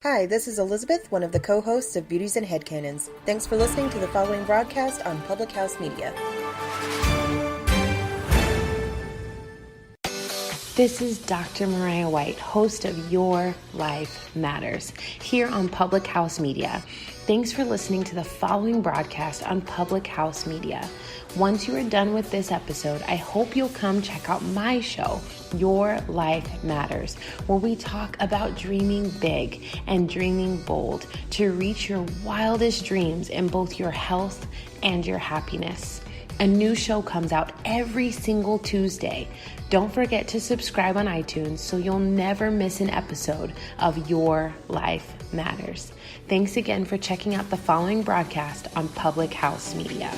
Hi, this is Elizabeth, one of the co-hosts of Beauties and Headcanons. Thanks for listening to the following broadcast on Public House Media. This is Dr. Mariah White, host of Your Life Matters, here on Public House Media. Thanks for listening to the following broadcast on Public House Media. Once you are done with this episode, I hope you'll come check out my show, Your Life Matters, where we talk about dreaming big and dreaming bold to reach your wildest dreams in both your health and your happiness. A new show comes out every single Tuesday. Don't forget to subscribe on iTunes so you'll never miss an episode of Your Life Matters. Thanks again for checking out the following broadcast on Public House Media.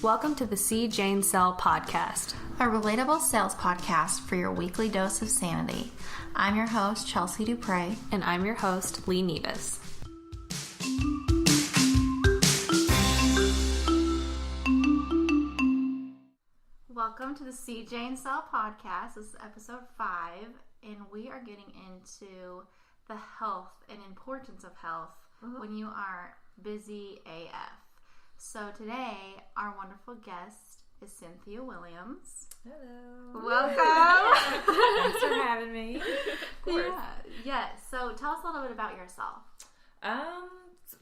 Welcome to the C. Jane Sell podcast, a relatable sales podcast for your weekly dose of sanity. I'm your host, Chelsea Dupre. and I'm your host, Lee Nevis. Welcome to the C. Jane Sell podcast. This is episode 5, and we are getting into the health and importance of health when you are busy AF. So today, our wonderful guest is Cynthia Williams. Hello. Welcome. Thanks for having me. Of course. Yeah. So tell us a little bit about yourself.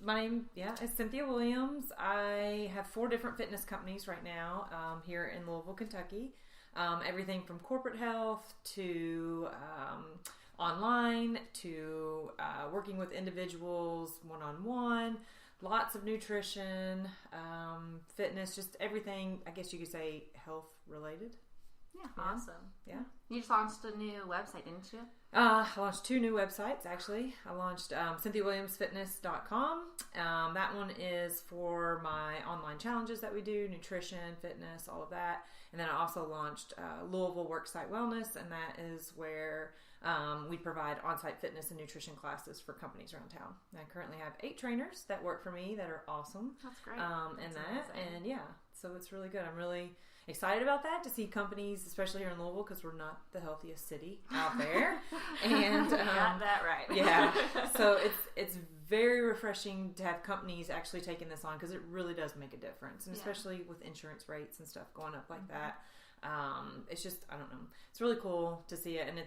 My name, is Cynthia Williams. I have 4 different fitness companies right now here in Louisville, Kentucky. Everything from corporate health to online to working with individuals one-on-one. Lots of nutrition, fitness, just everything, I guess you could say, health related. Yeah, awesome. Yeah. You just launched a new website, didn't you? I launched 2 new websites, actually. I launched CynthiaWilliamsFitness.com. That one is for my online challenges that we do, nutrition, fitness, all of that. And then I also launched Louisville Worksite Wellness, and that is where we provide on-site fitness and nutrition classes for companies around town. And I currently have 8 trainers that work for me that are awesome. That's great. And yeah, so it's really good. I'm really excited about that, to see companies, especially here in Louisville, because we're not the healthiest city out there. And got that right. Yeah, so it's very refreshing to have companies actually taking this on, because it really does make a difference, and especially with insurance rates and stuff going up like that. It's just, I don't know, it's really cool to see it. And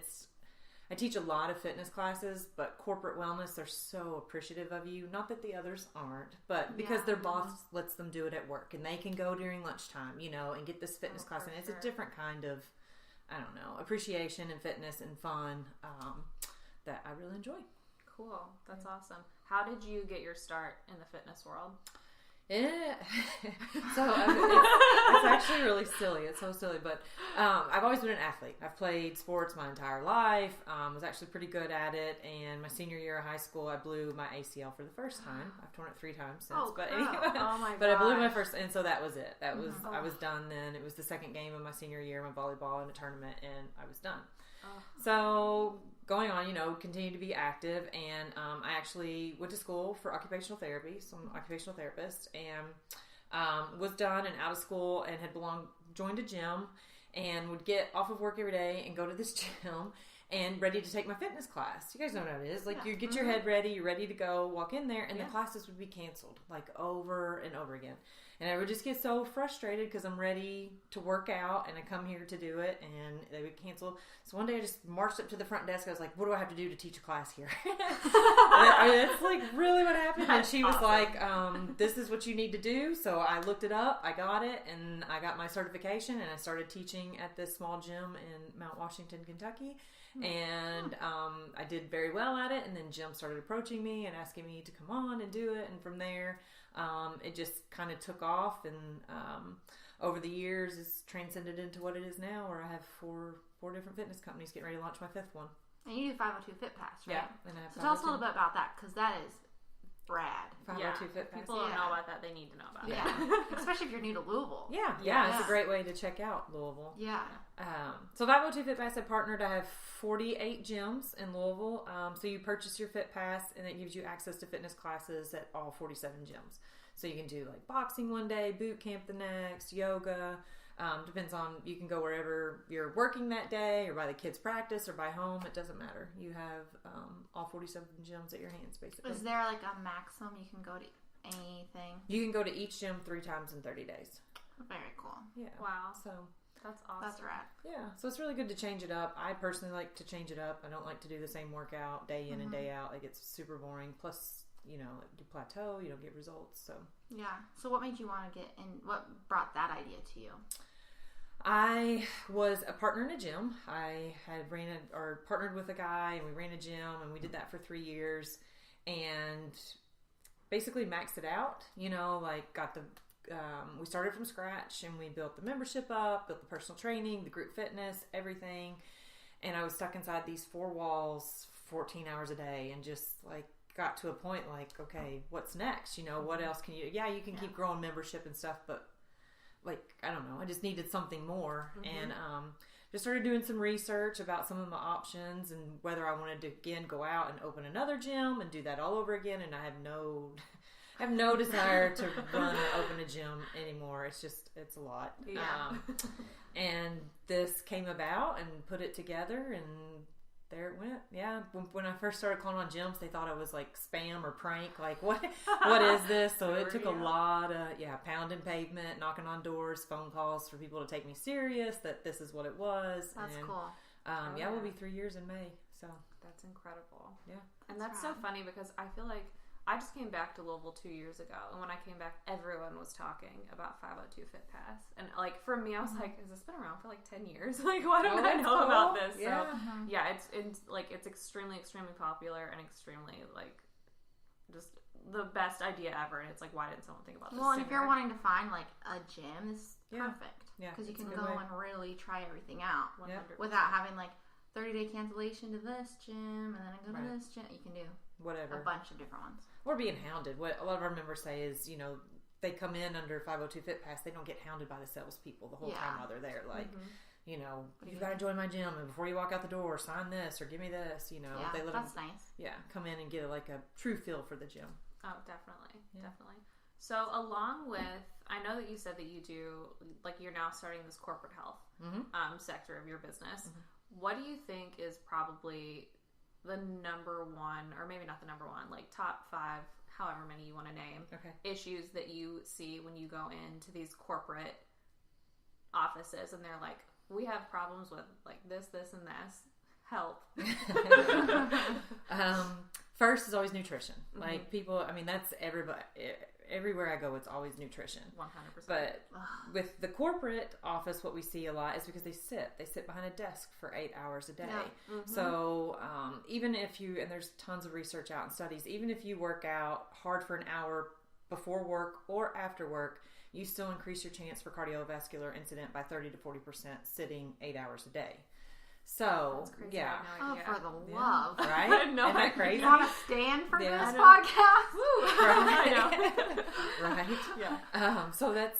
I teach a lot of fitness classes, but corporate wellness, they're so appreciative of you. Not that the others aren't, but because their boss lets them do it at work, and they can go during lunchtime, and get this fitness class. And it's a different kind of, I don't know, appreciation and fitness and fun that I really enjoy. Cool. That's awesome. How did you get your start in the fitness world? Yeah. So it's actually really silly. It's so silly, but I've always been an athlete. I've played sports my entire life. Was actually pretty good at it. And my senior year of high school, I blew my ACL for the first time. I've torn it 3 times since. Anyway, but I blew my first, and so that was it. That was I was done then. It was the second game of my senior year, my volleyball in a tournament, and I was done. So going on, continued to be active, and I actually went to school for occupational therapy, so I'm an occupational therapist, and was done and out of school, and had joined a gym, and would get off of work every day and go to this gym and ready to take my fitness class. You guys know what it is. Like, you get your head ready, you're ready to go, walk in there, and the classes would be canceled, like, over and over again. And I would just get so frustrated because I'm ready to work out, and I come here to do it, and they would cancel. So one day I just marched up to the front desk. I was like, what do I have to do to teach a class here? That's like really what happened. And she was like, this is what you need to do. So I looked it up, I got it, and I got my certification, and I started teaching at this small gym in Mount Washington, Kentucky. And I did very well at it, and then gyms started approaching me and asking me to come on and do it, and from there it just kind of took off, and over the years it's transcended into what it is now, where I have four different fitness companies getting ready to launch my 5th one. And you do 502 Fit Pass, right? Yeah. And I have so tell us a little bit about that, because that is rad. 502 Fit Pass. People don't know about that. They need to know about it. Yeah. Especially if you're new to Louisville. Yeah. It's a great way to check out Louisville. Yeah. So 502 Fit Pass, I partnered. I have 48 gyms in Louisville. So you purchase your Fit Pass, and it gives you access to fitness classes at all 47 gyms. So you can do like boxing one day, boot camp the next, yoga, Depends on, you can go wherever you're working that day, or by the kids' practice, or by home. It doesn't matter. You have all 47 gyms at your hands, basically. Is there like a maximum you can go to anything? You can go to each gym 3 times in 30 days. Very cool. Yeah. Wow. So That's awesome. That's rad. yeah, so it's really good to change it up. I personally like to change it up. I don't like to do the same workout day in and day out. It gets super boring. Plus, you plateau. You don't get results. So Yeah. So what made you want to get in? What brought that idea to you? I was a partner in a gym. I had partnered with a guy, and we ran a gym, and we did that for 3 years, and basically maxed it out. Got the we started from scratch, and we built the membership up, built the personal training, the group fitness, everything. And I was stuck inside these 4 walls 14 hours a day, and just got to a point okay, what's next? What else can you? Yeah, you can keep growing membership and stuff, but I don't know. I just needed something more, and just started doing some research about some of my options and whether I wanted to again go out and open another gym and do that all over again. And I have no desire to run or open a gym anymore. It's a lot. Yeah. And this came about, and put it together, and there it went. Yeah. When I first started calling on gyms, they thought I was spam or prank. What is this? So it took a lot of, pounding pavement, knocking on doors, phone calls for people to take me serious, that this is what it was. That's and, cool. We'll be 3 years in May. So That's incredible. Yeah. And that's so funny, because I feel like I just came back to Louisville 2 years ago, and when I came back, everyone was talking about 502 Fit Pass. And for me, I was like, has this been around for 10 years? Why don't I know about this? Yeah. So yeah, it's extremely, extremely popular, and extremely just the best idea ever. And it's why didn't someone think about this Well, and sooner? if you're wanting to find a gym, this is perfect. Yeah, Because you it's can a good go way. and really try everything out 100%. without having 30-day cancellation to this gym, and then I go to this gym. You can do Whatever. a bunch of different ones. Or being hounded. What a lot of our members say is, they come in under 502 Fit Pass, they don't get hounded by the salespeople the whole time while they're there. You've got to join my gym, and before you walk out the door, sign this or give me this. They let that's them, nice. come in and get a true feel for the gym. Oh, definitely. Definitely. So along with, I know that you said that you do, you're now starting this corporate health sector of your business. What do you think is probably the number one, or maybe not the number one, top 5, however many you want to name, issues that you see when you go into these corporate offices, and they're we have problems with this, this, and this. Help. First is always nutrition. People, that's everybody. Everywhere I go, it's always nutrition. 100%. But with the corporate office, what we see a lot is because they sit behind a desk for 8 hours a day. Yeah. So even if you, and there's tons of research out and studies, even if you work out hard for an hour before work or after work, you still increase your chance for cardiovascular incident by 30 to 40% sitting 8 hours a day. So, yeah. I have no idea. For the love. Right? No Isn't that idea. crazy? You want to stand for Yeah. this podcast? Right. Right. Yeah. So that's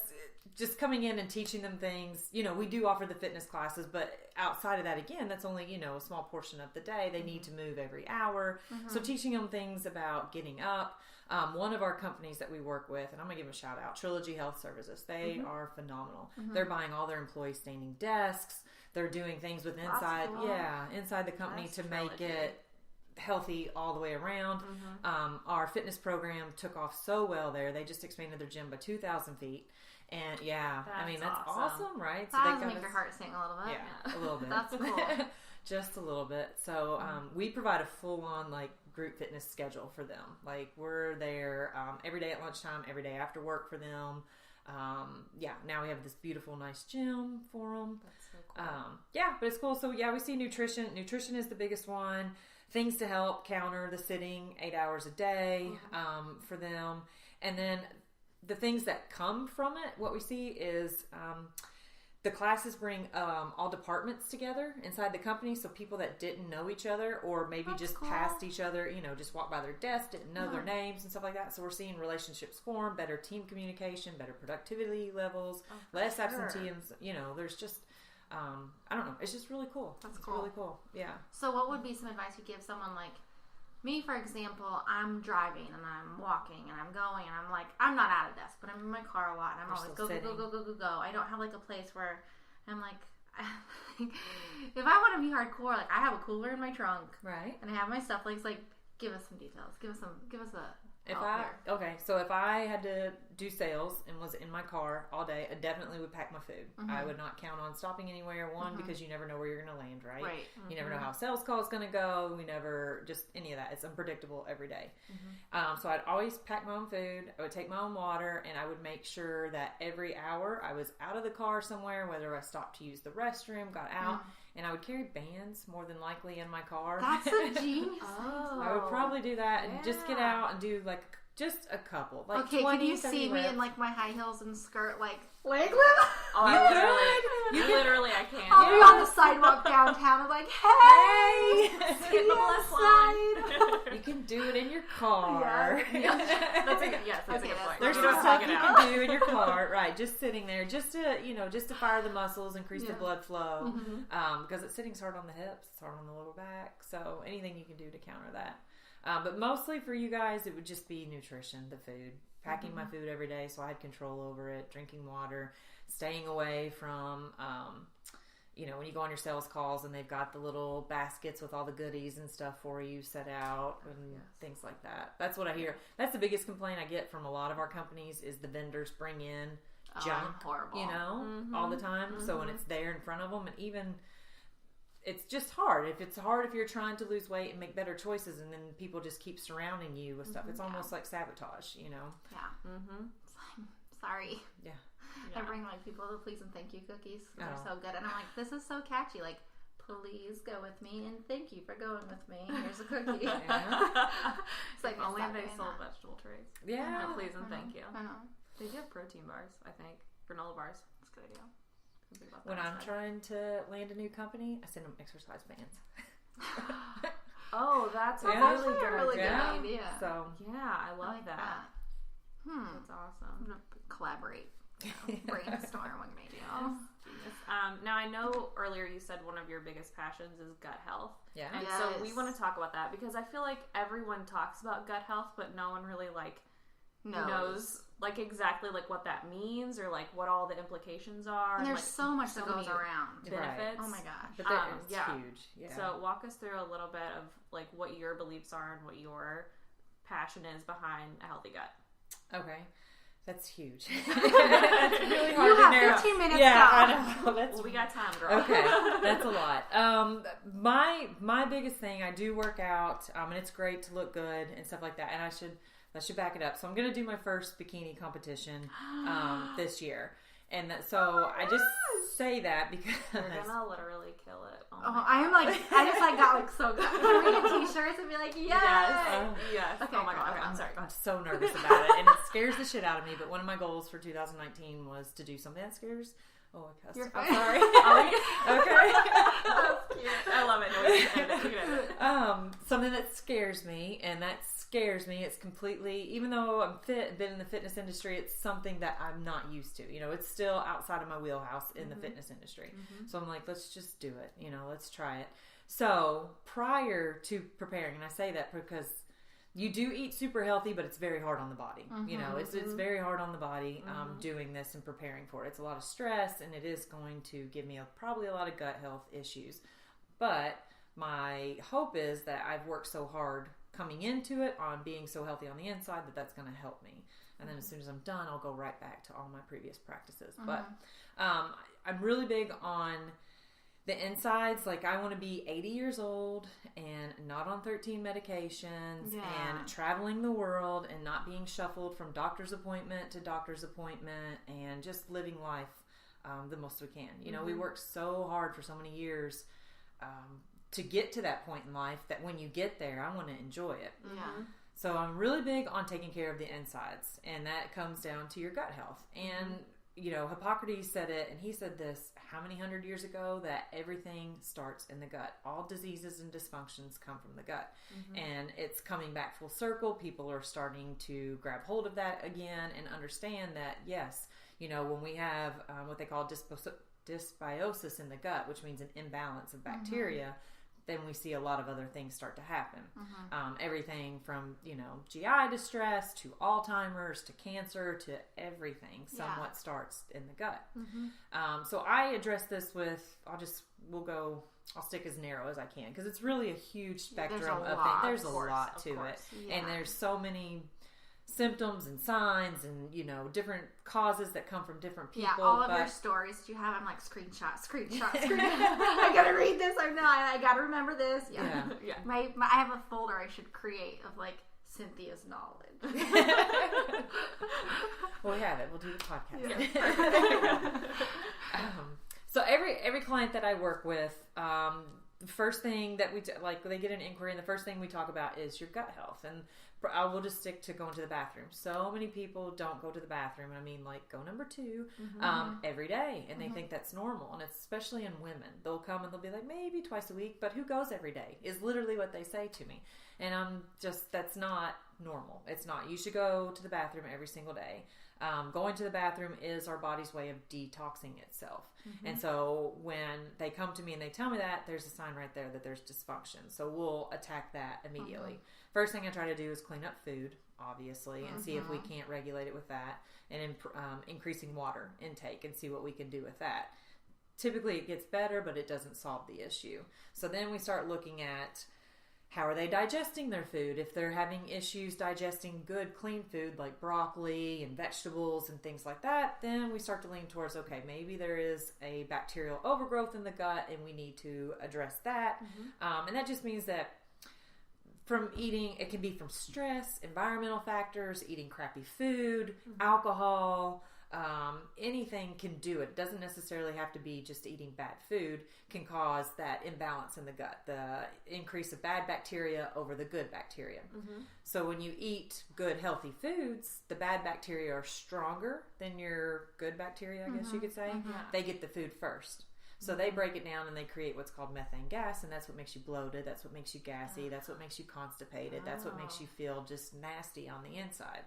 just coming in and teaching them things. We do offer the fitness classes, but outside of that, again, that's only, a small portion of the day. They need to move every hour. So teaching them things about getting up. One of our companies that we work with, and I'm going to give them a shout out, Trilogy Health Services. They are phenomenal. They're buying all their employees standing desks. They're doing things with inside the company to make it healthy all the way around. Our fitness program took off so well there. They just expanded their gym by 2,000 feet. And that's awesome, right? So That does make your heart sing a little bit. Yeah, a little bit. That's cool. Just a little bit. So we provide a full-on group fitness schedule for them. We're there every day at lunchtime, every day after work for them. Now we have this beautiful, nice gym for them. That's so cool. But it's cool. So we see nutrition. Nutrition is the biggest one. Things to help counter the sitting 8 hours a day for them. And then the things that come from it, what we see is the classes bring all departments together inside the company. So people that didn't know each other, or maybe just passed each other, just walked by their desk, didn't know their names and stuff like that. So we're seeing relationships form, better team communication, better productivity levels, less absenteeism. There's just, I don't know. It's just really cool. That's it's cool. really cool. Yeah. So what would be some advice you give someone me, for example, I'm driving and I'm walking and I'm going and I'm like, I'm not at a desk, but I'm in my car a lot and I'm always go. I don't have like a place where I'm like, if I want to be hardcore, like I have a cooler in my trunk, right, and I have my stuff. Like, it's like, give us some details. Give us a. So if I had to do sales and was in my car all day, I definitely would pack my food. I would not count on stopping anywhere. One, because you never know where you're going to land, right? Right. You never know how a sales call is going to go. We never, just any of that. It's unpredictable every day. So I'd always pack my own food. I would take my own water, and I would make sure that every hour I was out of the car somewhere, whether I stopped to use the restroom, got out, and I would carry bands more than likely in my car. That's a genius. I would probably do that and just get out and do like just a couple. Like okay, 20, can you see me reps. in like my high heels and skirt, like leg lift? Oh, I can't. I'll be on the sidewalk downtown. I'm like, hey, Skip the bless line. You can do it in your car. That's a good point. There's some stuff you can do in your car, right? Just sitting there, just to fire the muscles, increase the blood flow. Because sitting's hard on the hips, it's hard on the lower back. So anything you can do to counter that. But mostly for you guys, it would just be nutrition, the food. Packing my food every day so I had control over it, drinking water, staying away from, when you go on your sales calls and they've got the little baskets with all the goodies and stuff for you set out and things like that. That's what I hear. That's the biggest complaint I get from a lot of our companies is the vendors bring in junk, all the time. So when it's there in front of them, and even... it's just hard. If you're trying to lose weight and make better choices, and then people just keep surrounding you with stuff. It's almost like sabotage, Yeah. It's like, sorry. Yeah. I bring like people the please and thank you cookies. They're so good, and I'm like, this is so catchy. Like, please go with me and thank you for going with me. Here's a cookie. It's like only they sold vegetable trays. Yeah. Please and thank you. I know. They do have protein bars, I think, granola bars. That's a good idea. When I'm trying to land a new company, I send them exercise bands. Oh, that's actually a really good idea. So I love that. That's awesome. I'm gonna collaborate, brainstorm what we do. Now I know earlier you said one of your biggest passions is gut health. Yeah. And so we want to talk about that because I feel like everyone talks about gut health, but no one really knows like exactly like what that means or like what all the implications are. And there's like, so much that goes around. Benefits. Right. Oh my gosh. But it's huge. Yeah. So walk us through a little bit of like what your beliefs are and what your passion is behind a healthy gut. Okay. That's huge. That's really hard to narrow. 15 minutes. Yeah, I know. We got time, girl. Okay, that's a lot. My biggest thing, I do work out, and it's great to look good and stuff like that. And I should back it up. So I'm going to do my first bikini competition this year. And so I just say that because you're gonna literally kill it. I just got so good. I'm gonna get t-shirts and be like, yes. Yes. Okay, oh my god. Okay, I'm sorry. I'm so nervous about it, and it scares the shit out of me. But one of my goals for 2019 was to do something that scares. Oh, I cussed. You're I'm fine. sorry. Okay. That's cute. I love it. Something that scares me, and that scares me. It's completely, even though I'm been in the fitness industry, it's something that I'm not used to. It's still outside of my wheelhouse in the fitness industry. So I'm like, let's just do it. Let's try it. So prior to preparing, and I say that because you do eat super healthy, but it's very hard on the body. It's very hard on the body doing this and preparing for it. It's a lot of stress, and it is going to give me probably a lot of gut health issues. But my hope is that I've worked so hard coming into it on being so healthy on the inside that's going to help me. And then as soon as I'm done, I'll go right back to all my previous practices. But I'm really big on the insides. Like, I want to be 80 years old and not on 13 medications and traveling the world and not being shuffled from doctor's appointment to doctor's appointment and just living life the most we can. We worked so hard for so many years to get to that point in life that when you get there, I want to enjoy it. Yeah. So I'm really big on taking care of the insides, and that comes down to your gut health. And, Hippocrates said it, and he said this how many hundred years ago, that everything starts in the gut. All diseases and dysfunctions come from the gut. And it's coming back full circle. People are starting to grab hold of that again and understand that, yes, when we have what they call dysbiosis in the gut, which means an imbalance of bacteria, then we see a lot of other things start to happen. Everything from, GI distress to Alzheimer's to cancer to everything somewhat starts in the gut. So I address this with, I'll stick as narrow as I can because it's really a huge spectrum of things. There's a lot to it. Yeah. And there's so many symptoms and signs and, different causes that come from different people. Yeah, all of your stories you have, I'm like, screenshot. I gotta read this. I gotta remember this. Yeah. I have a folder I should create of like Cynthia's knowledge. Well, we have it. We'll do the podcast. Yeah. So every client that I work with, the first thing that we do, like they get an inquiry, and the first thing we talk about is your gut health. And I will just stick to going to the bathroom. So many people don't go to the bathroom. I mean, like go number 2 every day, and they think that's normal. And it's especially in women, they'll come and they'll be like maybe twice a week, but who goes every day? Is literally what they say to me, and I'm just that's not normal. It's not. You should go to the bathroom every single day. Going to the bathroom is our body's way of detoxing itself. And so when they come to me and they tell me that, there's a sign right there that there's dysfunction. So we'll attack that immediately. First thing I try to do is clean up food, obviously, and see if we can't regulate it with that, and increasing water intake and see what we can do with that. Typically it gets better, but it doesn't solve the issue. So then we start looking at how are they digesting their food? If they're having issues digesting good, clean food like broccoli and vegetables and things like that, then we start to lean towards, okay, maybe there is a bacterial overgrowth in the gut and we need to address that. And that just means that from eating, it can be from stress, environmental factors, eating crappy food, alcohol, anything can do it. It doesn't necessarily have to be just eating bad food can cause that imbalance in the gut, the increase of bad bacteria over the good bacteria. So when you eat good, healthy foods, the bad bacteria are stronger than your good bacteria, I guess you could say. They get the food first. So they break it down and they create what's called methane gas, and that's what makes you bloated, that's what makes you gassy, that's what makes you constipated, that's what makes you feel just nasty on the inside.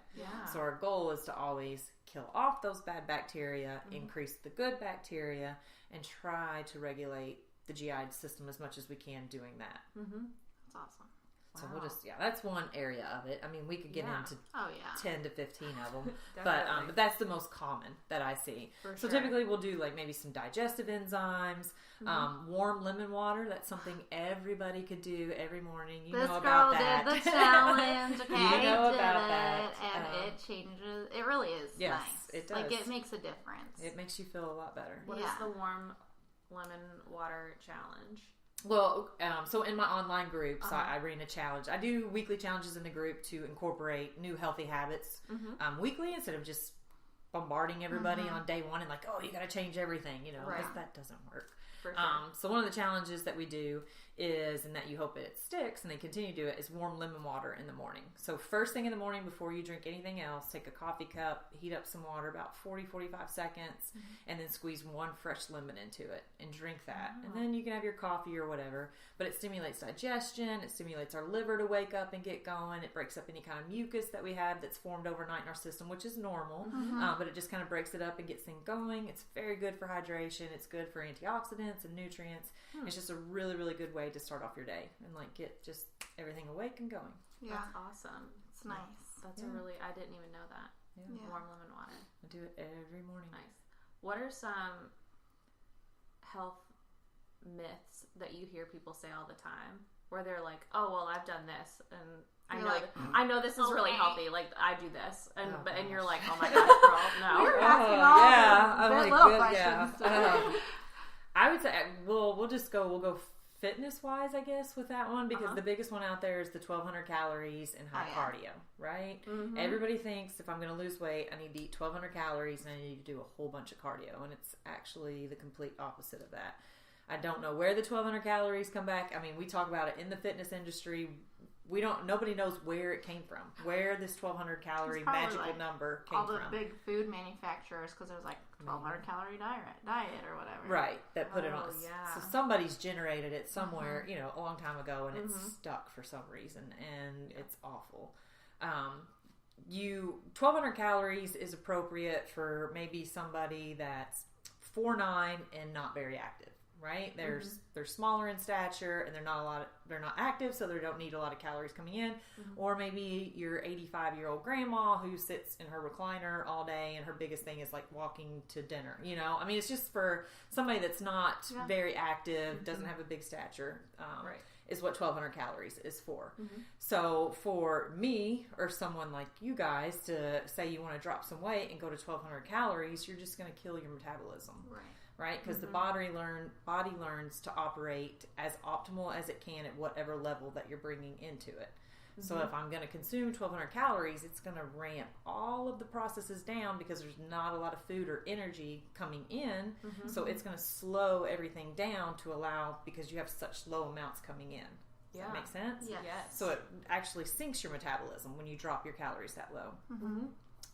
So our goal is to always kill off those bad bacteria, increase the good bacteria, and try to regulate the GI system as much as we can doing that. That's awesome. So we'll just, that's one area of it. I mean, we could get into 10 to 15 of them, but that's the most common that I see. So typically we'll do like maybe some digestive enzymes, warm lemon water. That's something everybody could do every morning. You know about that. This girl did the challenge. Okay, you know I did about it, that. And it changes. It really is yes, nice. It does. Like it makes a difference. It makes you feel a lot better. What is the warm lemon water challenge? Well, so in my online groups, I ran a challenge. I do weekly challenges in the group to incorporate new healthy habits weekly instead of just bombarding everybody on day one and like, oh, you got to change everything, because that doesn't work. For sure. So one of the challenges that we do is, and that you hope it sticks and they continue to do it, is warm lemon water in the morning. So first thing in the morning before you drink anything else, take a coffee cup, heat up some water about 40-45 seconds, and then squeeze one fresh lemon into it and drink that. And then you can have your coffee or whatever, but it stimulates digestion, it stimulates our liver to wake up and get going, it breaks up any kind of mucus that we have that's formed overnight in our system, which is normal, but it just kind of breaks it up and gets things going. It's very good for hydration, it's good for antioxidants and nutrients. It's just a really, really good way to start off your day and like get just everything awake and going. Yeah. That's awesome. It's nice. That's a really, I didn't even know that. Yeah. Warm lemon water. I do it every morning. Nice. What are some health myths that you hear people say all the time where they're like, oh, well, I've done this and I know this is really healthy. Like I do this, and and you're like, oh my gosh, girl, no. We're asking all little questions. I would say we'll go fitness wise, I guess, with that one, because the biggest one out there is the 1,200 calories and high cardio, right? Everybody thinks if I'm going to lose weight, I need to eat 1,200 calories and I need to do a whole bunch of cardio, and it's actually the complete opposite of that. I don't know where the 1,200 calories come back. I mean, we talk about it in the fitness industry. Nobody knows where it came from, where this 1,200 calorie magical number came from. All the big food manufacturers, because there's like 1,200 calorie diet or whatever. Right, that put it on. So somebody's generated it somewhere, a long time ago, and it's stuck for some reason, and it's awful. 1,200 calories is appropriate for maybe somebody that's 4'9" and not very active. right? They're smaller in stature, and they're not active, so they don't need a lot of calories coming in. Or maybe your 85-year-old grandma who sits in her recliner all day, and her biggest thing is like walking to dinner. I mean, it's just for somebody that's not very active, doesn't have a big stature. Right. Is what 1,200 calories is for. So for me or someone like you guys to say you want to drop some weight and go to 1,200 calories, you're just going to kill your metabolism. Right? Because the body learns to operate as optimal as it can at whatever level that you're bringing into it. So if I'm going to consume 1,200 calories, it's going to ramp all of the processes down because there's not a lot of food or energy coming in. So it's going to slow everything down to allow, because you have such low amounts coming in. Does that make sense? Yes. So it actually sinks your metabolism when you drop your calories that low.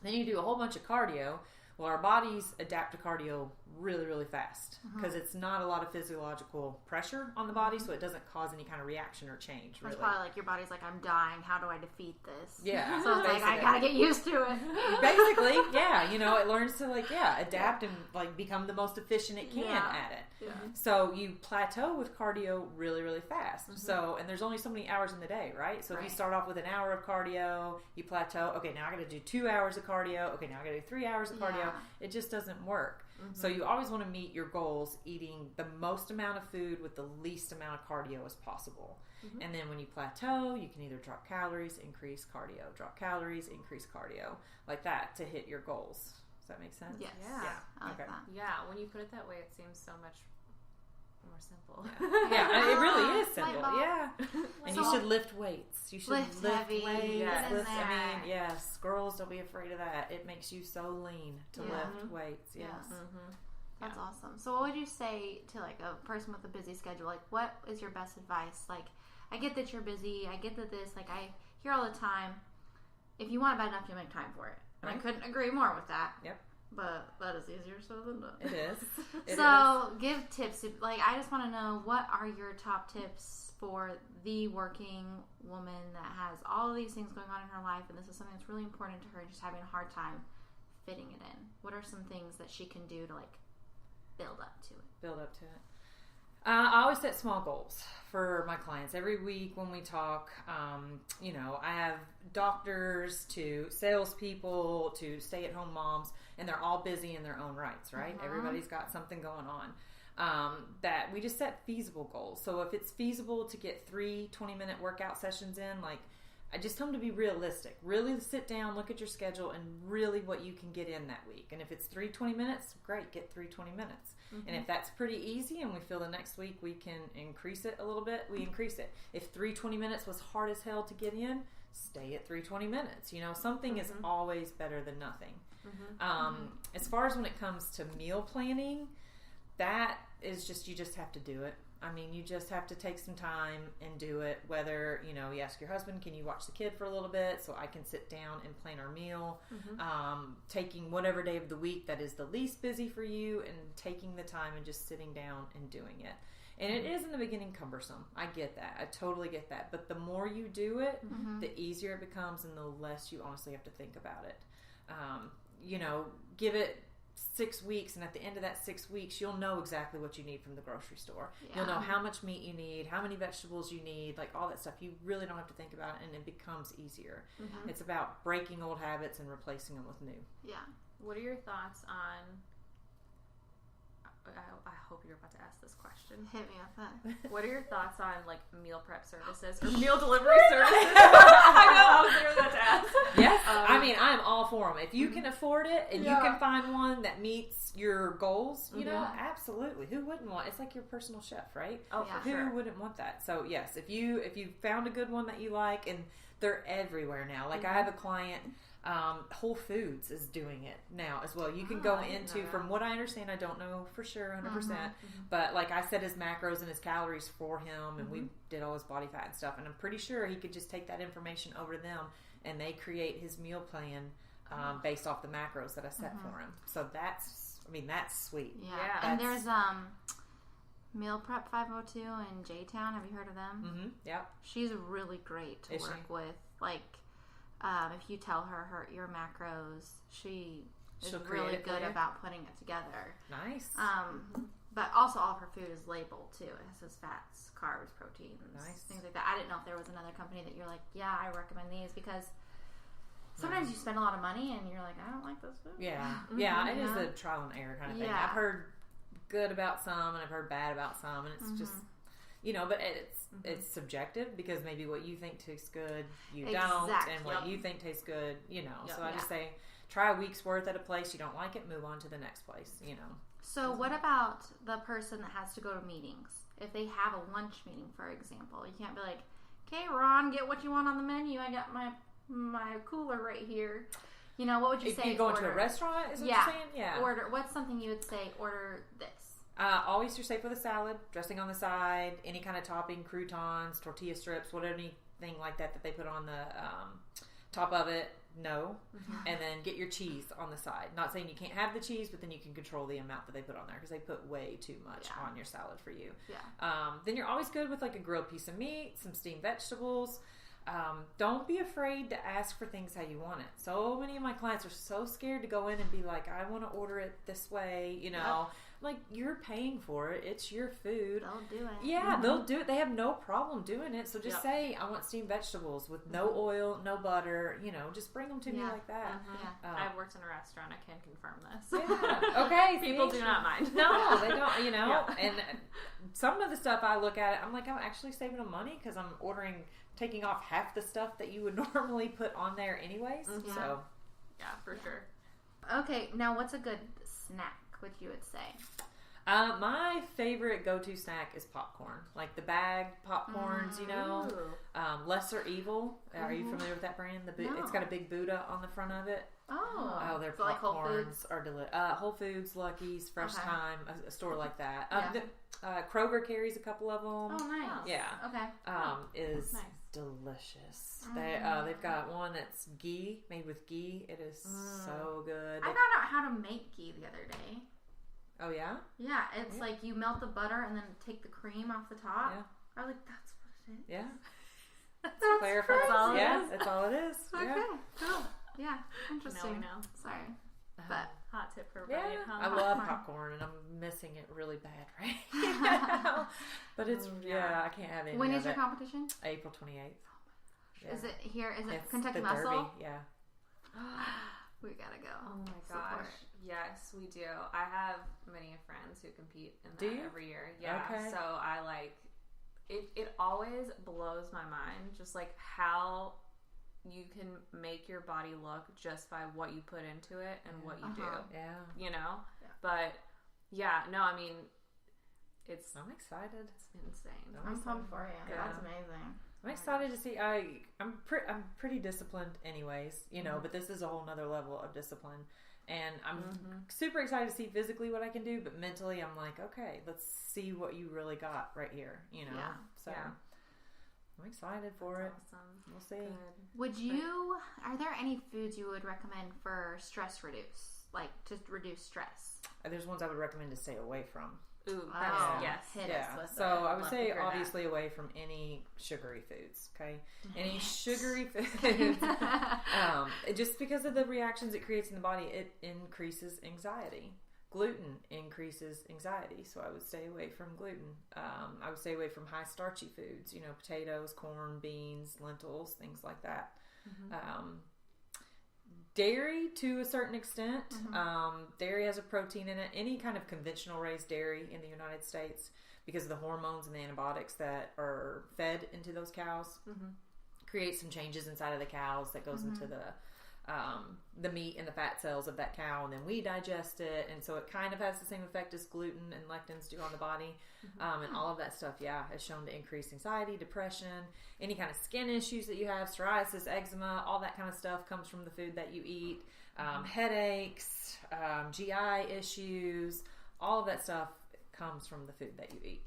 Then you do a whole bunch of cardio. Well, our bodies adapt to cardio really, really fast because it's not a lot of physiological pressure on the body, so it doesn't cause any kind of reaction or change. It's probably like your body's like, I'm dying. How do I defeat this? Yeah. So it's like, I gotta get used to it. Basically, yeah. It learns to adapt and like become the most efficient it can at it. So you plateau with cardio really, really fast. So, and there's only so many hours in the day, right? So if you start off with an hour of cardio, you plateau. Okay, now I got to do 2 hours of cardio. Okay, now I got to do 3 hours of cardio. It just doesn't work. So you always want to meet your goals eating the most amount of food with the least amount of cardio as possible. And then when you plateau, you can either drop calories, increase cardio, drop calories, increase cardio, like that to hit your goals. Does that make sense? Yes. Yeah. I like that. Yeah, when you put it that way, it seems so much more simple. Yeah, it really is simple. Light Yeah. And you should lift weights. You should lift heavy. weights. Yes. I mean, yes, girls, don't be afraid of that. It makes you so lean to lift weights. Yes. That's awesome. So what would you say to like a person with a busy schedule? Like, what is your best advice? Like, I get that you're busy. I get that I hear all the time, if you want it bad enough, you make time for it. And I couldn't agree more with that. Yep. But that is easier said than done. It is. Give tips. Like, I just want to know, what are your top tips for the working woman that has all of these things going on in her life, and this is something that's really important to her, and just having a hard time fitting it in? What are some things that she can do to like build up to it? I always set small goals for my clients. Every week when we talk, I have doctors to salespeople to stay-at-home moms, and they're all busy in their own rights, right? Everybody's got something going on. That we just set feasible goals. So if it's feasible to get 3 20-minute workout sessions in, like, I just tell them to be realistic. Really sit down, look at your schedule, and really what you can get in that week. And if it's 3 20 minutes, great, get 3 20 minutes. And if that's pretty easy and we feel the next week we can increase it a little bit, we increase it. If 3 20 minutes was hard as hell to get in, stay at 3 20 minutes. Something is always better than nothing. As far as when it comes to meal planning, that is just, you just have to do it. I mean, you just have to take some time and do it. Whether, you ask your husband, can you watch the kid for a little bit so I can sit down and plan our meal? Taking whatever day of the week that is the least busy for you and taking the time and just sitting down and doing it. And it is in the beginning cumbersome. I get that. I totally get that. But the more you do it, the easier it becomes and the less you honestly have to think about it. Give it 6 weeks, and at the end of that 6 weeks, you'll know exactly what you need from the grocery store. You'll know how much meat you need, how many vegetables you need, like all that stuff. You really don't have to think about it, and it becomes easier. It's about breaking old habits and replacing them with new. Yeah. What are your thoughts on, I hope you're about to ask this question. Hit me with that. What are your thoughts on like meal prep services or meal delivery services? I know, I was literally about to ask. Yes, I mean, I'm all for them. If you can afford it and you can find one that meets your goals, absolutely. Who wouldn't want? It's like your personal chef, right? Oh, for sure. Who wouldn't want that? So yes, if you found a good one that you like, and they're everywhere now. Like I have a client. Whole Foods is doing it now as well. You can go into, from what I understand, I don't know for sure 100%, but like I set his macros and his calories for him, and we did all his body fat and stuff, and I'm pretty sure he could just take that information over to them and they create his meal plan based off the macros that I set for him. So that's sweet. Yeah. And there's Meal Prep 502 in J-Town. Have you heard of them? Yep. She's really great to work with. Like, if you tell her your macros, she'll really good about putting it together. Nice. But also all of her food is labeled too. It says fats, carbs, proteins, things like that. I didn't know if there was another company that you're like, yeah, I recommend these, because sometimes you spend a lot of money and you're like, I don't like this food. Yeah. Yeah, it is a trial and error kind of thing. I've heard good about some and I've heard bad about some, and it's just, but it's subjective, because maybe what you think tastes good, you don't, and what you think tastes good, So I just say, try a week's worth at a place. You don't like it, move on to the next place, So what about the person that has to go to meetings? If they have a lunch meeting, for example, you can't be like, okay, Ron, get what you want on the menu. I got my cooler right here. What would you say? If you go to a restaurant, is what you're saying? Yeah. Order. What's something you would say? Order this. Always you're safe with a salad, dressing on the side, any kind of topping, croutons, tortilla strips, whatever, anything like that they put on the top of it. No. And then get your cheese on the side. Not saying you can't have the cheese, but then you can control the amount that they put on there, because they put way too much on your salad for you. Then you're always good with like a grilled piece of meat, some steamed vegetables. Don't be afraid to ask for things how you want it. So many of my clients are so scared to go in and be like, I want to order it this way, Like, you're paying for it. It's your food. They'll do it. Yeah, they'll do it. They have no problem doing it. So just say, I want steamed vegetables with no oil, no butter. Just bring them to me like that. I've worked in a restaurant. I can confirm this. Yeah. Okay. People do not mind. No, they don't, And some of the stuff I look at it, I'm like, I'm actually saving them money, because I'm taking off half the stuff that you would normally put on there anyways. So, yeah, for sure. Okay, now what's a good snack, what you would say? My favorite go-to snack is popcorn, like the bagged popcorns. Lesser Evil. Are you familiar with that brand? No. It's got a big Buddha on the front of it. Oh, their so popcorns like Whole Foods? are delicious. Whole Foods, Lucky's, Fresh Time, a store like that. Kroger carries a couple of them. Oh, nice. Yeah. Okay. Is nice. Delicious. They've got one that's ghee, made with ghee. It is so good. I found out how to make ghee the other day. Oh yeah? Yeah, it's like you melt the butter and then take the cream off the top. Yeah. I was like, that's what it is. Yeah. That's all it is. That's all it is. Okay, cool. Yeah, interesting. Now we know. Sorry. But hot tip for everybody at home. I love popcorn, and I'm missing it really bad right now. But it's I can't have any. When is your competition? April 28th. Is it here? Is it it's Kentucky the Muscle? Derby, yeah. We gotta go. Oh my gosh. Yes, we do. I have many friends who compete in that every year. Yeah. Okay. So I it always blows my mind just like how you can make your body look just by what you put into it and what you do. Yeah. But I mean, I'm excited. It's insane. I'm pumped for you. Yeah. That's amazing. I'm excited to see. I'm pretty disciplined, anyways. But this is a whole nother level of discipline, and I'm super excited to see physically what I can do. But mentally, I'm like, okay, let's see what you really got right here. So I'm excited for it. Awesome. We'll see. Good. Are there any foods you would recommend for stress reduce, like to reduce stress? There's ones I would recommend to stay away from. Ooh, yes. Hit us with so it. I would Love say to hear obviously away from any sugary foods. Okay, any sugary foods, just because of the reactions it creates in the body, it increases anxiety. Gluten increases anxiety, so I would stay away from gluten. I would stay away from high starchy foods. Potatoes, corn, beans, lentils, things like that. Dairy to a certain extent. Dairy has a protein in it. Any kind of conventional raised dairy in the United States, because of the hormones and the antibiotics that are fed into those cows, create some changes inside of the cows that goes into the meat and the fat cells of that cow, and then we digest it, and so it kind of has the same effect as gluten and lectins do on the body. And all of that stuff has shown to increase anxiety, depression, any kind of skin issues that you have, psoriasis, eczema, all that kind of stuff comes from the food that you eat. Headaches, GI issues, all of that stuff comes from the food that you eat.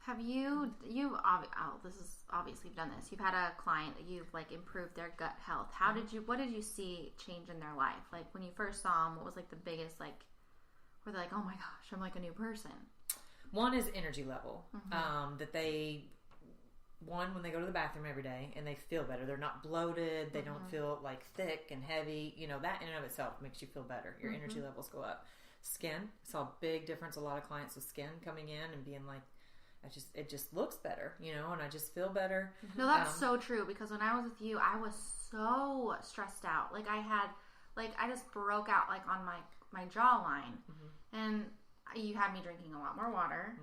Have you've obviously done this. You've had a client that you've improved their gut health. What did you see change in their life? Like when you first saw them, what was the biggest where they're like, oh my gosh, I'm like a new person? One is energy level. That when they go to the bathroom every day and they feel better. They're not bloated. They don't feel thick and heavy. That in and of itself makes you feel better. Your energy levels go up. skin. Saw a big difference. A lot of clients with skin coming in and being like, it just looks better, and I just feel better. No, that's so true, because when I was with you, I was so stressed out. Like I just broke out like on my jawline, and you had me drinking a lot more water,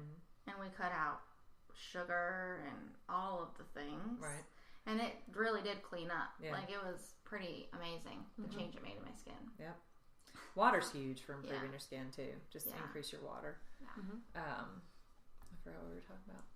and we cut out sugar and all of the things. Right. And it really did clean up. Yeah. Like, it was pretty amazing, the change it made in my skin. Yep. Water's huge for improving your skin too. Just increase your water. Yeah. I forgot what we were talking about.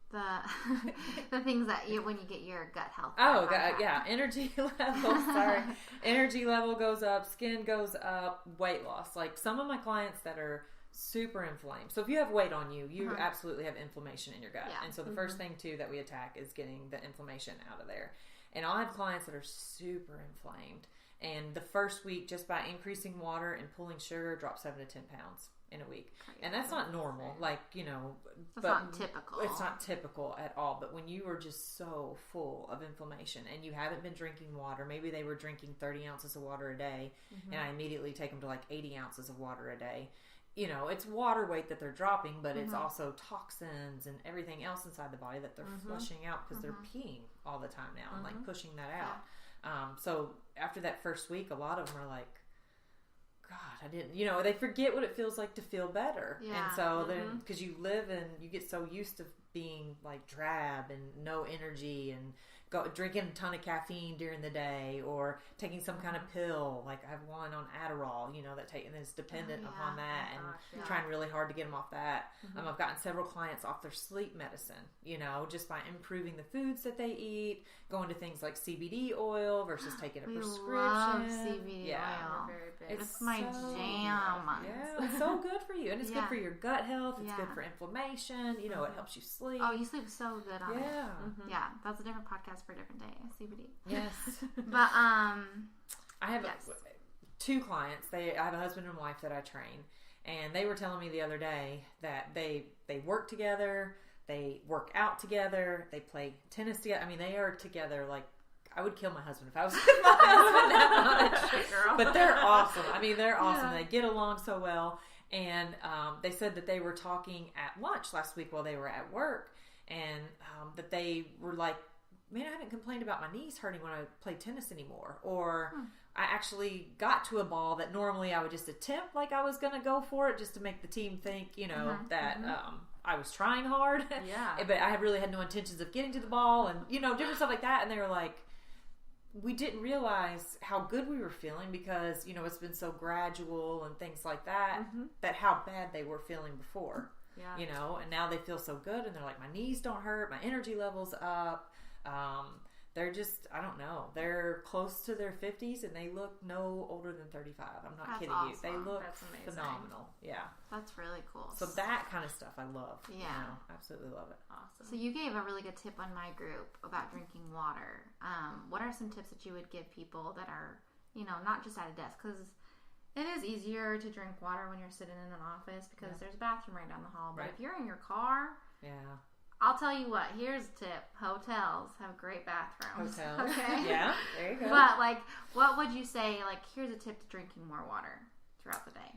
The things that when you get your gut health. Oh, yeah. Energy level. Sorry. Energy level goes up. Skin goes up. Weight loss. Like some of my clients that are super inflamed. So if you have weight on you, you absolutely have inflammation in your gut. Yeah. And so the first thing too that we attack is getting the inflammation out of there. And I'll have clients that are super inflamed. And the first week, just by increasing water and pulling sugar, drop 7 to 10 pounds in a week. And that's not normal. Like, it's not typical. It's not typical at all. But when you are just so full of inflammation and you haven't been drinking water, maybe they were drinking 30 ounces of water a day, and I immediately take them to like 80 ounces of water a day. It's water weight that they're dropping, but it's also toxins and everything else inside the body that they're flushing out because they're peeing all the time now and like pushing that out. So after that first week, a lot of them are like, God, I didn't, they forget what it feels like to feel better. Yeah. And so then, because you live and you get so used to being like drab and no energy and drinking a ton of caffeine during the day or taking some kind of pill. Like I have one on Adderall, that is dependent upon that and trying really hard to get them off that. I've gotten several clients off their sleep medicine, just by improving the foods that they eat, going to things like CBD oil versus taking a prescription. Love CBD oil. We're very big. It's my jam. Yeah, it's so good for you. And it's good for your gut health. It's good Yeah. for inflammation. It helps you sleep. Oh, you sleep so good on it. Yeah. Yeah, that's a different podcast for a different day. CBD. Yes. But I have two clients. I have a husband and wife that I train, and they were telling me the other day that they work together, they work out together, they play tennis together. I mean, they are together like I would kill my husband if I was with my husband that much. But they're awesome. I mean, they're awesome. They get along so well. And they said that they were talking at lunch last week while they were at work, and that they were like, man, I haven't complained about my knees hurting when I play tennis anymore. Or I actually got to a ball that normally I would just attempt like I was going to go for it just to make the team think, that I was trying hard. Yeah. But I really had no intentions of getting to the ball and, different stuff like that. And they were like, we didn't realize how good we were feeling because, it's been so gradual and things like that, that how bad they were feeling before. Yeah. And now they feel so good and they're like, my knees don't hurt, my energy level's up. They're just, I don't know, they're close to their 50s and they look no older than 35. I'm not kidding you. They look phenomenal. Yeah. That's really cool. So that kind of stuff I love. Yeah. Absolutely love it. Awesome. So you gave a really good tip on my group about drinking water. What are some tips that you would give people that are, not just at a desk? Because it is easier to drink water when you're sitting in an office because there's a bathroom right down the hall. But if you're in your car, I'll tell you what, here's a tip. Hotels have great bathrooms. Hotels. Okay? Yeah, there you go. But, what would you say, here's a tip to drinking more water throughout the day?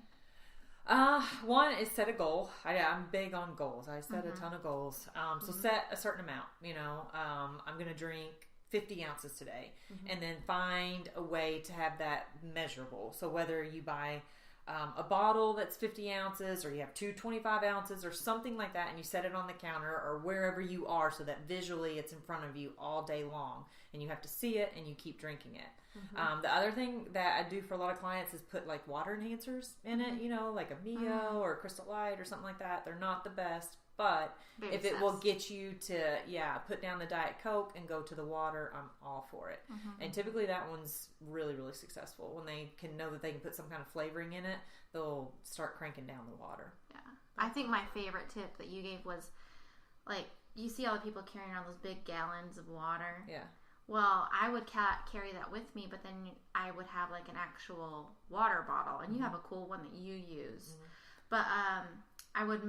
One is set a goal. I'm big on goals. I set a ton of goals. So set a certain amount, I'm going to drink 50 ounces today and then find a way to have that measurable. So whether you buy a bottle that's 50 ounces or you have 25 ounces or something like that and you set it on the counter or wherever you are so that visually it's in front of you all day long and you have to see it and you keep drinking it. The other thing that I do for a lot of clients is put water enhancers in it, like a Mio or a Crystal Light or something like that. They're not the best, but if it will get you to, put down the Diet Coke and go to the water, I'm all for it. And typically that one's really, really successful. When they can know that they can put some kind of flavoring in it, they'll start cranking down the water. Yeah. I think my favorite tip that you gave was, you see all the people carrying around those big gallons of water. Yeah. Well, I would carry that with me, but then I would have an actual water bottle, and you have a cool one that you use. But I would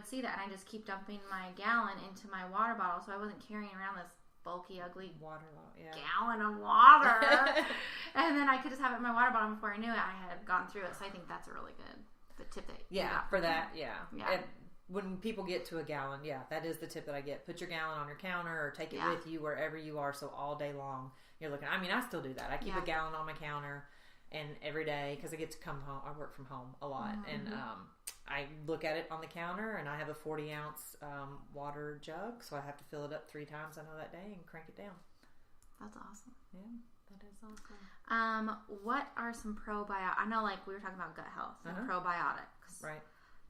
see that, and I just keep dumping my gallon into my water bottle, so I wasn't carrying around this bulky, ugly gallon of water. And then I could just have it in my water bottle before I knew it. I had gone through it, so I think that's a really good the tip that you Yeah, got for from that, him. yeah. And when people get to a gallon, that is the tip that I get. Put your gallon on your counter or take it with you wherever you are, so all day long you're looking. I mean, I still do that. I keep a gallon on my counter, and every day, because I get to come home, I work from home a lot, and I look at it on the counter, and I have a 40-ounce water jug, so I have to fill it up 3 times, I know, that day, and crank it down. That's awesome. Yeah, that is awesome. What are some probiotics? I know, like, we were talking about gut health and probiotics. Right.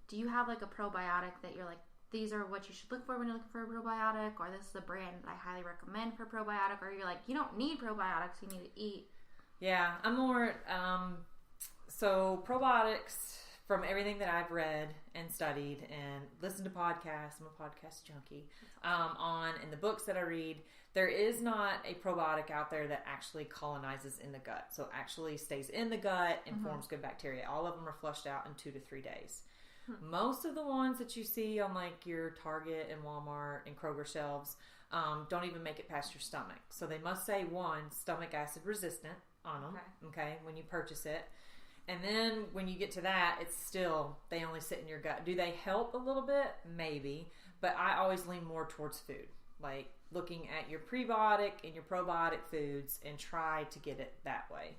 Do you have, like, a probiotic that you're like, these are what you should look for when you're looking for a probiotic, or this is a brand that I highly recommend for probiotic, or you're like, you don't need probiotics, you need to eat? Yeah, I'm more, so probiotics, from everything that I've read and studied and listened to podcasts, I'm a podcast junkie, in the books that I read, there is not a probiotic out there that actually colonizes in the gut. So actually stays in the gut and forms good bacteria. All of them are flushed out in 2 to 3 days. Most of the ones that you see on like your Target and Walmart and Kroger shelves don't even make it past your stomach. So they must say, 1, stomach acid resistant on them, okay, when you purchase it. And then when you get to that, it's still, they only sit in your gut. Do they help a little bit? Maybe. But I always lean more towards food. Like looking at your prebiotic and your probiotic foods and try to get it that way.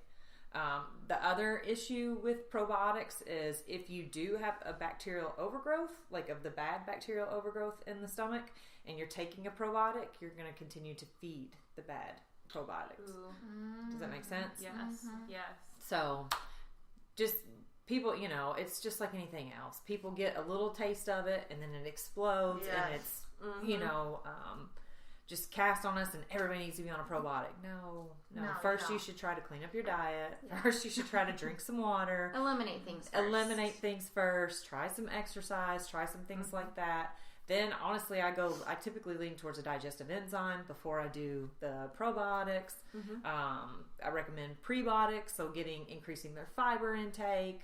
The other issue with probiotics is if you do have a bacterial overgrowth, like of the bad bacterial overgrowth in the stomach, and you're taking a probiotic, you're going to continue to feed the bad probiotics. Does that make sense? Yes. Yes. So just people, it's just like anything else. People get a little taste of it and then it explodes and it's, just cast on us and everybody needs to be on a probiotic. No. First you should try to clean up your diet. First you should try to drink some water. Eliminate things first. Try some exercise. Try some things like that. Then honestly I typically lean towards a digestive enzyme before I do the probiotics. I recommend prebiotics, so increasing their fiber intake,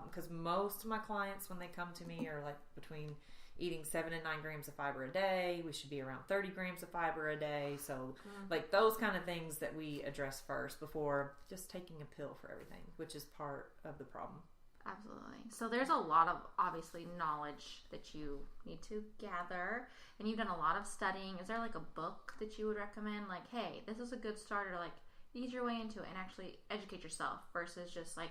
because most of my clients when they come to me are like between eating 7 and 9 grams of fiber a day. We should be around 30 grams of fiber a day. So like those kind of things that we address first before just taking a pill for everything, which is part of the problem. Absolutely. So there's a lot of obviously knowledge that you need to gather, and you've done a lot of studying. Is there like a book that you would recommend? Like, hey, this is a good starter. Like, ease your way into it and actually educate yourself versus just like,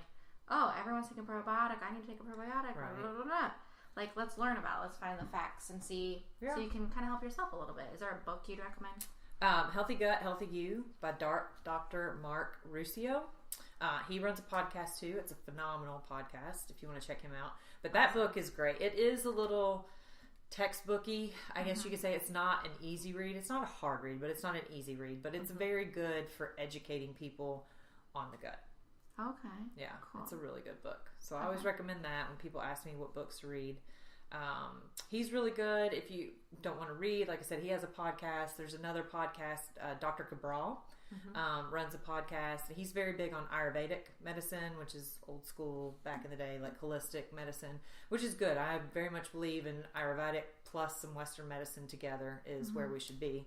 oh, everyone's taking a probiotic. I need to take a probiotic. Right. Blah, blah, blah, blah. Like, let's learn about it. Let's find the facts and see so you can kind of help yourself a little bit. Is there a book you'd recommend? Healthy Gut, Healthy You by Dr. Mark Ruscio. He runs a podcast too. It's a phenomenal podcast if you want to check him out. But that book is great. It is a little textbooky, I guess you could say. It's not an easy read. It's not a hard read, but it's not an easy read. But it's very good for educating people on the gut. Okay. Yeah, cool. It's a really good book. So I always recommend that when people ask me what books to read. He's really good. If you don't want to read, like I said, he has a podcast. There's another podcast, Dr. Cabral runs a podcast. He's very big on Ayurvedic medicine, which is old school back in the day, like holistic medicine, which is good. I very much believe in Ayurvedic plus some Western medicine together is where we should be.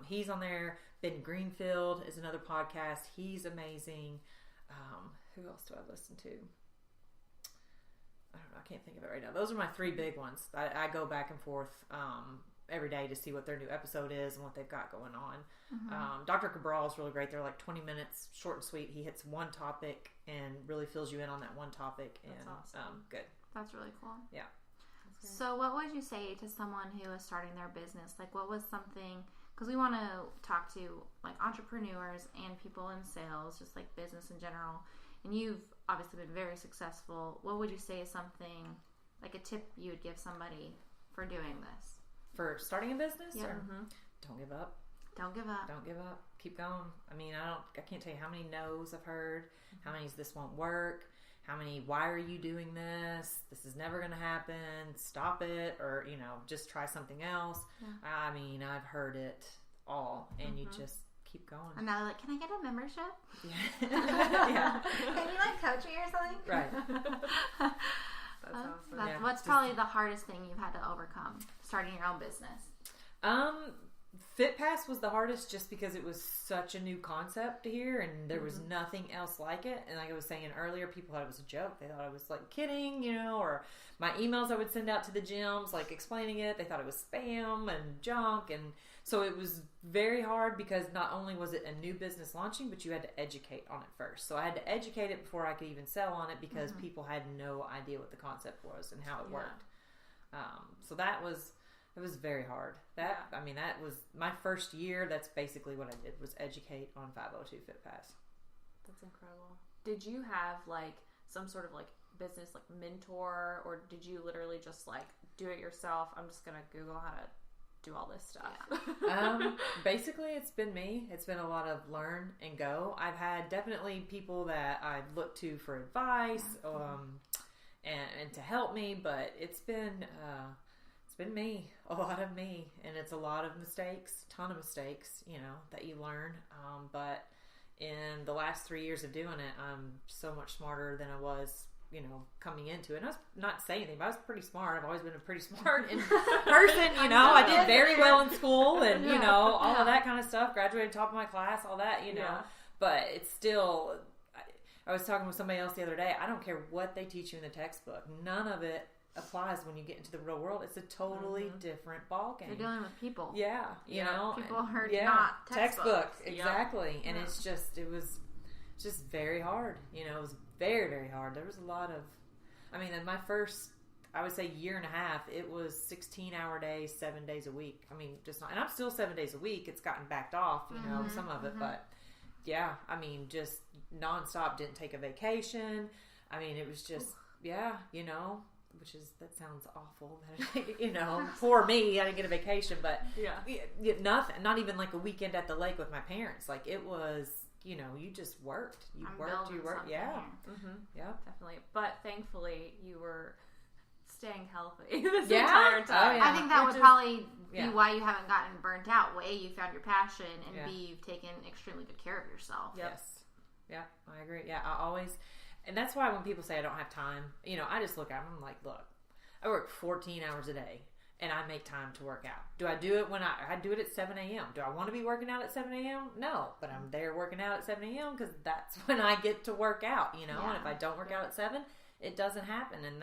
He's on there. Ben Greenfield is another podcast. He's amazing. Who else do I listen to? I don't know. I can't think of it right now. Those are my 3 big ones. I go back and forth every day to see what their new episode is and what they've got going on. Dr. Cabral is really great. They're like 20 minutes, short and sweet. He hits one topic and really fills you in on that one topic. And That's awesome. Good. That's really cool. Yeah. So what would you say to someone who is starting their business? Like, what was something, because we want to talk to like entrepreneurs and people in sales, just like business in general. And you've obviously been very successful. What would you say is something, like a tip you would give somebody for doing this? For starting a business? Yeah. Don't give up. Don't give up. Don't give up. Keep going. I mean, I can't tell you how many no's I've heard, how many this won't work, how many why are you doing this? This is never going to happen. Stop it, or just try something else. Yeah. I mean, I've heard it all, and you just keep going. And now they're like, can I get a membership? Yeah. Yeah. Can you like coach me or something? Right. That's awesome. What's probably the hardest thing you've had to overcome starting your own business? Fit Pass was the hardest just because it was such a new concept here and there was nothing else like it. And like I was saying earlier, people thought it was a joke. They thought I was like kidding, or my emails I would send out to the gyms like explaining it. They thought it was spam and junk. And so it was very hard because not only was it a new business launching, but you had to educate on it first. So I had to educate it before I could even sell on it because people had no idea what the concept was and how it worked. So it was very hard. That was my first year. That's basically what I did was educate on 502 Fit Pass. That's incredible. Did you have like some sort of like business like mentor, or did you literally just like do it yourself? I'm just gonna Google how to do all this stuff. Basically, it's been me. It's been a lot of learn and go. I've had definitely people that I've looked to for advice and to help me, but it's been me, a lot of me, and it's a lot of mistakes, ton of mistakes, that you learn. But in the last 3 years of doing it, I'm so much smarter than I was, coming into it. And I was not saying anything, but I was pretty smart. I've always been a pretty smart person, I did very well in school and, all of that kind of stuff, graduated top of my class, all that, but it's still, I was talking with somebody else the other day, I don't care what they teach you in the textbook. None of it applies when you get into the real world. It's a totally different ball game. You're dealing with people. Yeah, people are not textbooks. Exactly. And it was just very hard. It was very, very hard. There was a lot of, in my first, I would say year and a half, it was 16-hour days, 7 days a week. And I'm still 7 days a week. It's gotten backed off, some of it, but yeah, just nonstop, didn't take a vacation. It was just, that sounds awful. Poor me, I didn't get a vacation, but nothing. Not even like a weekend at the lake with my parents. Like it was, you just worked. You worked. Yeah. Yeah. Definitely. But thankfully, you were staying healthy this entire time. Oh, yeah. I think that would probably be why you haven't gotten burnt out. A, you found your passion, and B, you've taken extremely good care of yourself. Yep. Yes. Yeah, I agree. Yeah, I always... And that's why when people say I don't have time, I just look at them, I'm like, look, I work 14 hours a day and I make time to work out. Do I do it when I do it at 7 a.m.? Do I want to be working out at 7 a.m.? No, but I'm there working out at 7 a.m. because that's when I get to work out, and if I don't work out at 7, it doesn't happen, and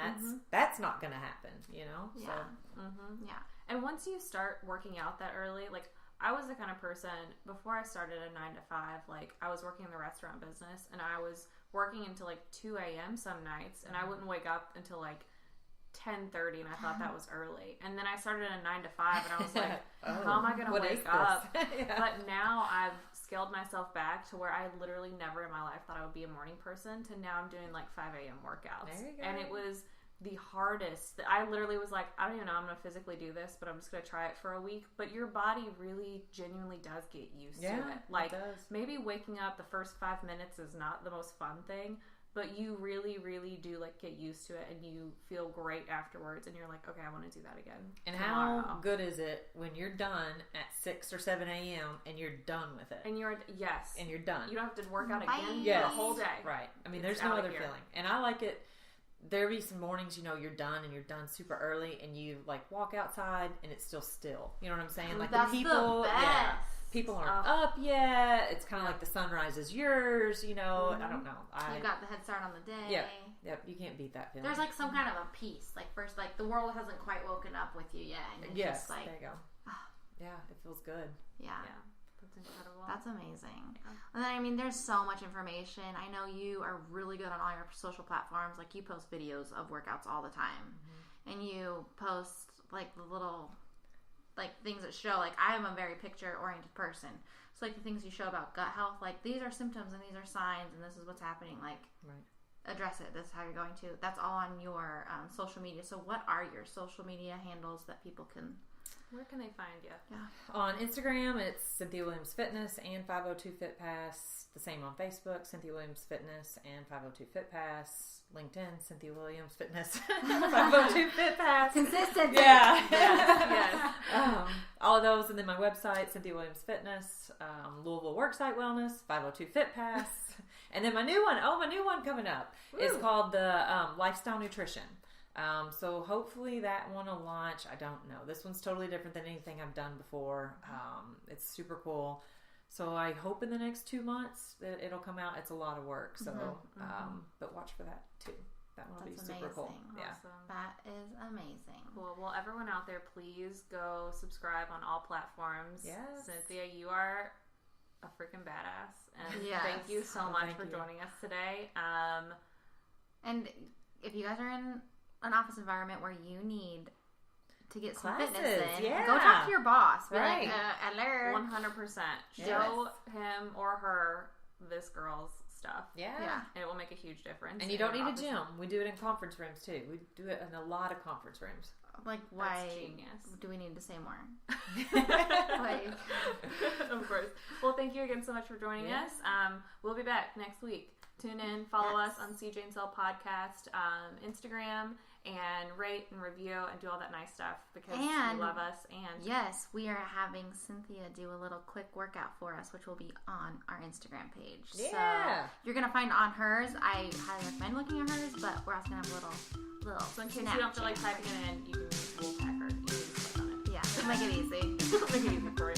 that's not going to happen, Yeah. So. Yeah. And once you start working out that early, like I was the kind of person, before I started a 9 to 5, like I was working in the restaurant business and I was working until like 2 a.m. some nights, and I wouldn't wake up until like 10:30, and I thought that was early. And then I started a 9 to 5, and I was like, how am I going to wake up? But now I've scaled myself back to where I literally never in my life thought I would be a morning person, to now I'm doing like 5 a.m. workouts. There you go. And it was the hardest. I literally was like, I don't even know I'm going to physically do this, but I'm just going to try it for a week. But your body really genuinely does get used to it. Like, it does. Maybe waking up the first 5 minutes is not the most fun thing, but you really, really do like get used to it, and you feel great afterwards, and you're like, okay, I want to do that again. And how good is it when you're done at 6 or 7 a.m. and you're done with it? And you're done. You don't have to work out Bye. again Yes. the whole day. Right. It's There's no out of other here. feeling. And I like it. There'll be some mornings, you're done and you're done super early, and you like walk outside and it's still still. You know what I'm saying? Like That's the people, the best. People aren't up yet. It's kind of like the sunrise is yours. I don't know. You got the head start on the day. Yep. You can't beat that feeling. There's like some kind of a peace. Like first, like the world hasn't quite woken up with you yet. And it's just like, there you go. Yeah, it feels good. Yeah. That's incredible. That's amazing. And then, there's so much information. I know you are really good on all your social platforms. Like, you post videos of workouts all the time. And you post, like, the little, like, things that show, like, I am a very picture-oriented person. So, like, the things you show about gut health, like, these are symptoms and these are signs and this is what's happening. Like, address it. This is how you're going to. That's all on your social media. So, what are your social media handles that people can... Where can they find you? Yeah. On Instagram, it's Cynthia Williams Fitness and 502 Fit Pass. The same on Facebook, Cynthia Williams Fitness and 502 Fit Pass. LinkedIn, Cynthia Williams Fitness, 502 Fit Pass. Consistency. Yeah. Yes. All of those, and then my website, Cynthia Williams Fitness, Louisville Worksite Wellness, 502 Fit Pass, and then my new one coming up is called the Lifestyle Nutrition. So hopefully that one will launch. I don't know. This one's totally different than anything I've done before. It's super cool. So I hope in the next 2 months that it'll come out. It's a lot of work. So, but watch for that too. That one will be super cool. Awesome. Yeah. That is amazing. Cool. Well, everyone out there, please go subscribe on all platforms. Yes. Cynthia, you are a freaking badass. And Yes. thank you so much for you. joining us today. And if you guys are in an office environment where you need to get some Classes, fitness in, yeah. go talk to your boss. Be Right. like, hello. 100%. Yes. Show him or her this girl's stuff. Yeah. And it will make a huge difference. And you in don't your need a office. gym. We do it in conference rooms too. We do it in a lot of conference rooms. Like, why That's genius. do we need to say more? Like, of course. Well, thank you again so much for joining us. We'll be back next week. Tune in, follow us on CJ and Cell Podcast, Instagram, and rate and review and do all that nice stuff because you love us. And yes, we are having Cynthia do a little quick workout for us, which will be on our Instagram page. Yeah. So you're gonna find on hers. I highly recommend looking at hers, but we're also gonna have a little. so in case you don't feel like typing it in, you can Wolfpack her. You can just click on it. Yeah, make it easy. Make it easy for you.